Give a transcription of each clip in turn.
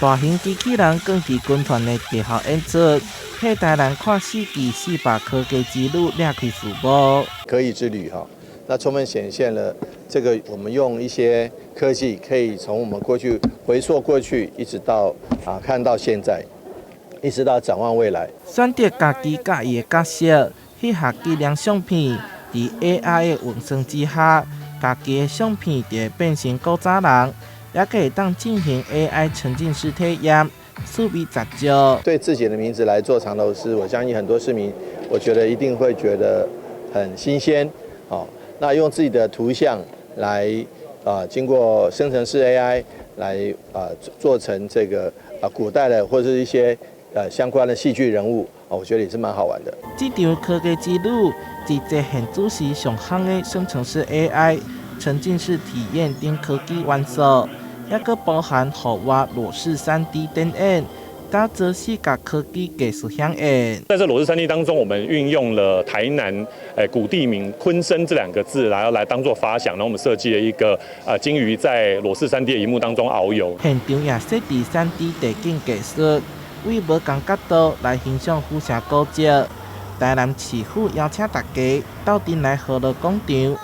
大型机器人更是军团的结合演出，替台南跨世纪400科技之路亮开序幕。科技之旅哈，那充分显现了这个我们用一些科技，可以从我们过去回溯过去，一直到看到现在，一直到展望未来。选择家己喜意的角色，翕下纪念相片，在 AI 的运算之下，家己的相片就会变成古早人，也可以当进行 AI 沉浸式体验，趣味十足。对自己的名字来做藏头诗，我相信很多市民，我觉得一定会觉得很新鲜。那用自己的图像来经过生成式 AI 来做成这个古代的或者是一些相关的戏剧人物，我觉得也是蛮好玩的。这场科技之旅，集结现主时上行的生成式 AI、沉浸式体验等科技元素，也佫包含户外裸视3D 展演。打造世界科技技术响应。在这裸视3D 当中，我们运用了台南古地名鲲生这2个字，然后来当做发想，然后我们设计了一个鲸鱼在裸视3D 的荧幕当中遨游。现场也设置3D 地景技术，为无同角度来欣赏辐射古迹。台南市府邀请大家到阵来和乐广场，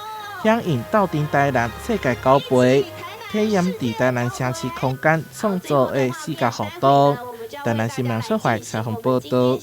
响应到阵台南世界交杯，体验在台南城市空间创造的世界活动。台南新闻社会采访报道。